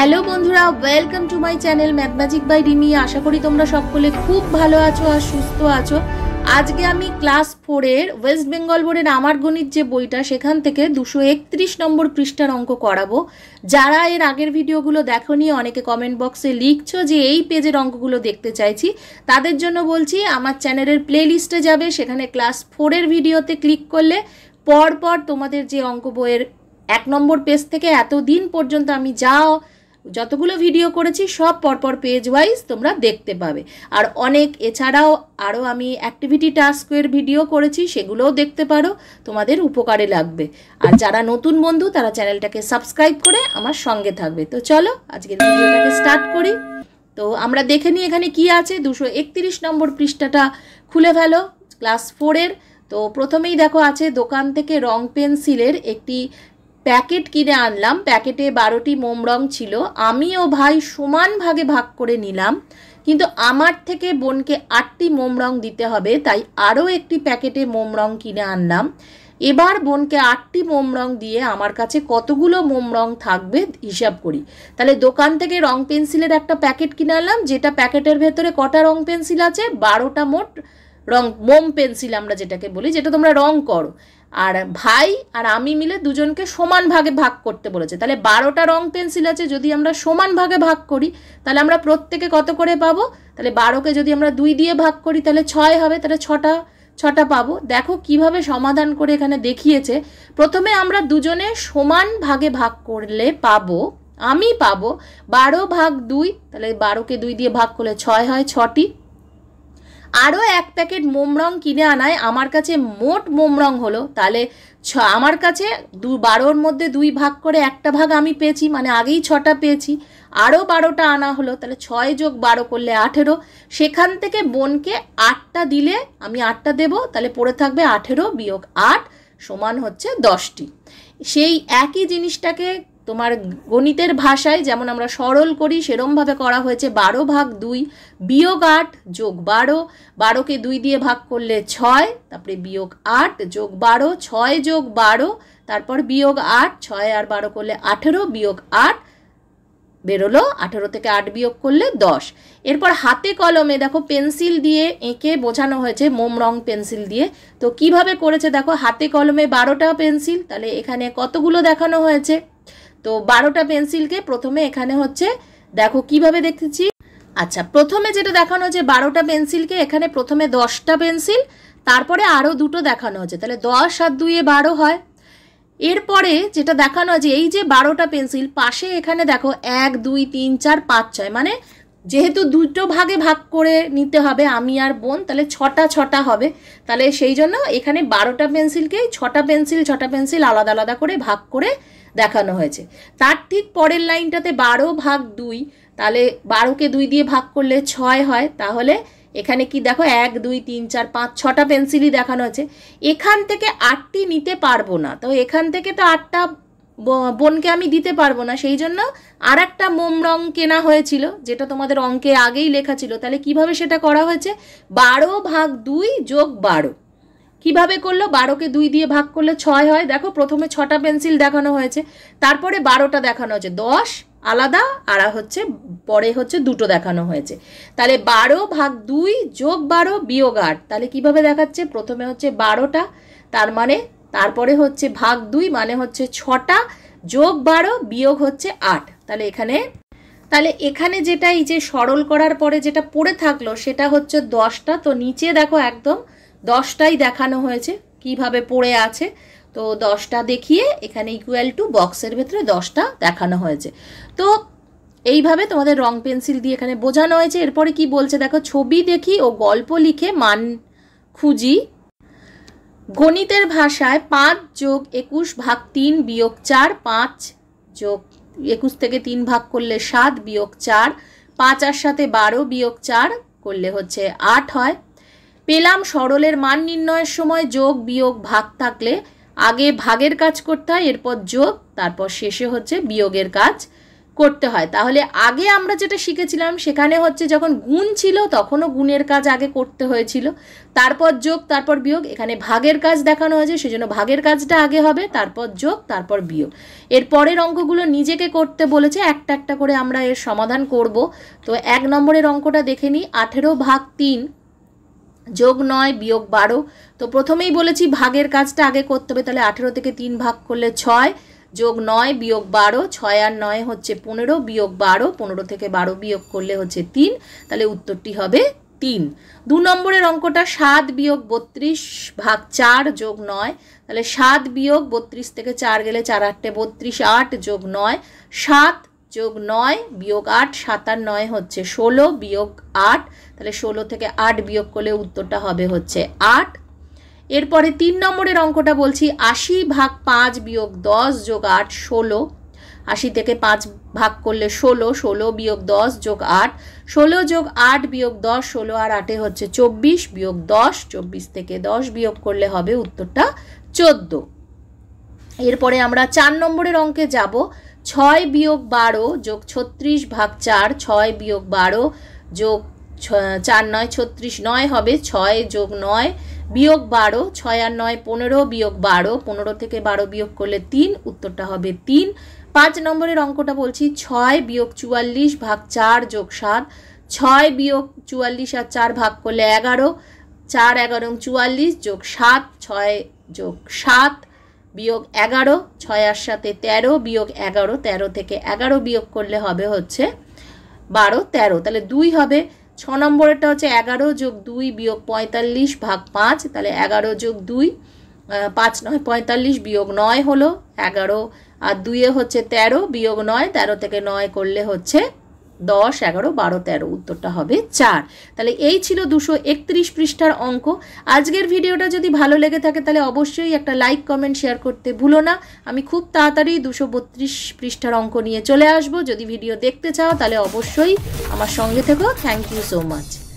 Hello বন্ধুরা, welcome to my channel math magic by Rimi. আশা করি তোমরা সকলে খুব ভালো আছো আর সুস্থ আছো। আজকে আমি ক্লাস 4 এর ওয়েস্ট বেঙ্গল বোর্ডের আমার গণিত যে বইটা, সেখান থেকে 231 নম্বর পৃষ্ঠার অঙ্ক করাবো। যারা এর আগের ভিডিওগুলো দেখোনি, অনেকে কমেন্ট বক্সে লিখছো যে এই পেজের অঙ্কগুলো দেখতে চাইছি, তাদের জন্য বলছি আমার চ্যানেলের প্লে লিস্টে যাবে, সেখানে ক্লাস 4 এর ভিডিওতে ক্লিক করলে পরপর তোমাদের যে অঙ্ক বইয়ের 1 নম্বর পেজ থেকে এতদিন পর্যন্ত আমি যতগুলো ভিডিও করেছি সব পরপর পেজ ওয়াইজ তোমরা দেখতে পাবে। আর অনেক এছাড়াও আরও আমি অ্যাক্টিভিটি টাস্কের ভিডিও করেছি, সেগুলোও দেখতে পারো, তোমাদের উপকারে লাগবে। আর যারা নতুন বন্ধু তারা চ্যানেলটাকে সাবস্ক্রাইব করে আমার সঙ্গে থাকবে। তো চলো আজকের ভিডিওটাকে স্টার্ট করি। তো আমরা দেখে নিই এখানে কি আছে। 231 নম্বর পৃষ্ঠাটা খুলে ফেলো ক্লাস 4 এর। তো প্রথমেই দেখো আছে দোকান থেকে রং পেন্সিলের একটি প্যাকেট কিনে আনলাম। প্যাকেটে 12টি মোম রং ছিল। আমি ও ভাই সমান ভাগে ভাগ করে নিলাম, কিন্তু আমার থেকে বোনকে 8টি মোম রং দিতে হবে, তাই আরও একটি প্যাকেটে মোম রং কিনে আনলাম। এবার বোনকে 8টি মোম রং দিয়ে আমার কাছে কতগুলো মোম রং থাকবে হিসাব করি। তাহলে দোকান থেকে রং পেন্সিলের একটা প্যাকেট কিনে আনলাম, যেটা প্যাকেটের ভেতরে কটা রং পেন্সিল আছে? 12টা মোট রং মোম পেন্সিল আমরা যেটাকে বলি, যেটা তোমরা রং করো। আর ভাই আর আমি মিলে দুজনকে সমান ভাগে ভাগ করতে বলেছে। তাহলে 12টা রং পেন্সিল আছে, যদি আমরা সমান ভাগে ভাগ করি তাহলে আমরা প্রত্যেকে কত করে পাবো? তাহলে 12কে যদি আমরা 2 দিয়ে ভাগ করি তাহলে 6 হবে, তাহলে 6টা পাবো। দেখো কিভাবে সমাধান করে এখানে দেখিয়েছে। প্রথমে আমরা দুজনে সমান ভাগে ভাগ করলে পাবো, আমি পাবো 12 ভাগ 2, তাহলে 12কে 2 দিয়ে ভাগ করলে 6 হয়, 6টি। আরও এক প্যাকেট মোম রং কিনে আনায় আমার কাছে মোট মোম রং হলো, তাহলে আমার কাছে 12র মধ্যে 2 ভাগ করে একটা ভাগ আমি পেয়েছি, মানে আগেই 6টা পেয়েছি। আরও 12টা আনা হলো, তাহলে 6 যোগ 12 করলে 18। সেখান থেকে বোনকে 8টা দিলে আমি 8টা দেবো, তাহলে পড়ে থাকবে 18 বিয়োগ 8 সমান হচ্ছে 10টি। সেই একই জিনিসটাকে তোমার গণিতের ভাষায় যেমন আমরা সরল করি সেরমভাবে করা হয়েছে। 12 ভাগ 2 বিয়োগ 8 যোগ 12, 12কে 2 দিয়ে ভাগ করলে 6, তারপরে বিয়োগ 8 যোগ 12, 6 যোগ 12, তারপর বিয়োগ 8, 6 আর 12 করলে 18 বিয়োগ 8 বেরোলো, 18 থেকে 8 বিয়োগ করলে 10। এরপর হাতে কলমে দেখো পেন্সিল দিয়ে এঁকে বোঝানো হয়েছে, মোম রং পেন্সিল দিয়ে। তো কিভাবে করেছে দেখো, হাতে কলমে 12টা পেন্সিল, তাহলে এখানে কতগুলো দেখানো হয়েছে? তো 12টা পেন্সিলকে প্রথমে এখানে হচ্ছে দেখো কিভাবে দেখতেছি। আচ্ছা, প্রথমে যেটা দেখানো হচ্ছে 12টা পেন্সিলকে এখানে প্রথমে 10টা পেন্সিল, তারপরে আরও 2টো দেখানো হচ্ছে, তাহলে 10 আর 2 12 হয়। এরপরে যেটা দেখানো আছে, এই যে 12টা পেন্সিল পাশে এখানে দেখো 1 2 3 4 5 6, মানে যেহেতু 2টো ভাগে ভাগ করে নিতে হবে আমি আর বোন, তাহলে 6টা হবে। তাহলে সেই জন্য এখানে 12টা পেন্সিলকেই 6টা পেন্সিল আলাদা আলাদা করে ভাগ করে দেখানো হয়েছে। তার ঠিক পরের লাইনটাতে 12 ভাগ 2, তাহলে 12কে 2 দিয়ে ভাগ করলে 6 হয়। তাহলে এখানে কি দেখো 1 2 3 4 5 6টা পেন্সিলই দেখানো আছে। এখান থেকে 8টি নিতে পারবো না, তো এখান থেকে তো 8টা বোনকে আমি দিতে পারবো না, সেই জন্য আর একটা মোম রং কেনা হয়েছিল, যেটা তোমাদের অঙ্কে আগেই লেখা ছিল। তাহলে কিভাবে সেটা করা হয়েছে? 12 ভাগ 2 যোগ 12 কিভাবে করলো? 12কে 2 দিয়ে ভাগ করলে 6 হয়। দেখো প্রথমে 6টা পেন্সিল দেখানো হয়েছে, তারপরে 12টা দেখানো হয়েছে, 10 আলাদা, আর হচ্ছে পরে হচ্ছে 2টো দেখানো হয়েছে। তাহলে 12 ভাগ 2 যোগ 12 বিয়োগ 8, তাহলে কিভাবে দেখাচ্ছে? প্রথমে হচ্ছে 12টা, তার মানে তারপরে হচ্ছে ভাগ 2, মানে হচ্ছে 6টা যোগ 12 বিয়োগ হচ্ছে 8। তাহলে এখানে যেটা এই যে সরল করার পরে যেটা পড়ে থাকলো সেটা হচ্ছে 10টা। তো নিচে দেখো একদম 10টাই দেখানো হয়েছে কিভাবে পড়ে আছে। তো 10টা দেখিয়ে এখানে ইকুয়াল টু বক্সের ভেতরে 10টা দেখানো হয়েছে। তো এইভাবে তোমাদের রং পেন্সিল দিয়ে এখানে বোঝানো হয়েছে। এরপরে কি বলছে দেখো, ছবি দেখি ও গল্প লিখে মান খুঁজি। গণিতের ভাষায় 5 যোগ 21 ভাগ 3 বিয়োগ 4, 5 যোগ 21 থেকে 3 ভাগ করলে 7 বিয়োগ 4, 5 আর সাথে 12 বিয়োগ 4 করলে হচ্ছে 8 হয়। পেলাম সরলের মান নির্ণয়ের সময় যোগ বিয়োগ ভাগ থাকলে আগে ভাগের কাজ করতে হয়, এরপর যোগ, তারপর শেষে হচ্ছে বিয়োগের কাজ করতে হয়। তাহলে আগে আমরা যেটা শিখেছিলাম সেখানে হচ্ছে যখন গুণ ছিল তখনও গুণের কাজ আগে করতে হয়েছিল, তারপর যোগ, তারপর বিয়োগ। এখানে ভাগের কাজ দেখানো হয়েছে, সেজন্য ভাগের কাজটা আগে হবে, তারপর যোগ, তারপর বিয়োগ। এর পরের অঙ্কগুলো নিজেকে করতে বলেছে, একটা একটা করে আমরা এর সমাধান করব। তো 1 নম্বরের অঙ্কটা দেখে নিই। 18 ভাগ 3 যোগ 9 বিয়োগ 12। তো প্রথমেই বলেছি ভাগের কাজটা আগে করতে হবে, তাহলে 18 থেকে 3 ভাগ করলে 6 যোগ 9 বিয়োগ 12, 6 আর 9 হচ্ছে 15 বিয়োগ 12, 15 থেকে 12 বিয়োগ করলে হচ্ছে 3, তাহলে উত্তরটি হবে 3। 2 নম্বরের অঙ্কটা 7 বিয়োগ 32 ভাগ 4 যোগ 9, তাহলে 7 বিয়োগ 32 থেকে 4 গেলে 4 8 32, 8 যোগ 9, 7 যোগ 9 বিয়োগ 8, 7 আর 9 হচ্ছে 16 বিয়োগ 8, তাহলে 16 থেকে 8 বিয়োগ করলে উত্তরটা হবে হচ্ছে 8। এরপরে 3 নম্বরের অঙ্কটা বলছি 80 ভাগ 5 বিয়োগ 10 যোগ 8 16, 80 থেকে 5 ভাগ করলে 16, 16 বিয়োগ 10 যোগ 8, 16 যোগ 8 বিয়োগ 10, 16 আর 8 হচ্ছে 24 বিয়োগ 10, 24 থেকে 10 বিয়োগ করলে হবে উত্তরটা 14। এরপরে আমরা 4 নম্বরের অঙ্কে যাব। 6 বিয়োগ 12 যোগ 36 ভাগ 4, 6 বিয়োগ 12 যোগ 4 9 36, 9 হবে 6 যোগ 9 বিয়োগ 12, 6 আর 9 15 বিয়োগ 12, 15 থেকে 12 বিয়োগ করলে 3, উত্তরটা হবে 3। 5 নম্বরের অঙ্কটা বলছি 6 বিয়োগ 44 ভাগ 4 যোগ 7, 6 বিয়োগ 44 আর 4 ভাগ করলে 11, 4 11 44 যোগ 7, 6 যোগ 7 বিয়োগ 11, 6 আর 7 13 বিয়োগ 11, 13 থেকে 11 বিয়োগ করলে হবে হচ্ছে 12 13, তাহলে 2 হবে। 6 নম্বরেরটা হচ্ছে 11 যোগ 2 বিয়োগ 45 ভাগ 5, তাহলে 11 যোগ 2 5 9 45 বিয়োগ 9 হলো 11, আর 2 হচ্ছে 13 বিয়োগ 9, 13 থেকে 9 করলে হচ্ছে 10 11 12 13, উত্তরটা হবে 4। তাহলে এই ছিল 231 পৃষ্ঠার অঙ্ক। আজকের ভিডিওটা যদি ভালো লেগে থাকে তাহলে অবশ্যই একটা লাইক কমেন্ট শেয়ার করতে ভুলো না। আমি খুব তাড়াতাড়ি 232 পৃষ্ঠার অঙ্ক নিয়ে চলে আসব। যদি ভিডিও দেখতে চাও তাহলে অবশ্যই আমার সঙ্গে থেকো। Thank you so much.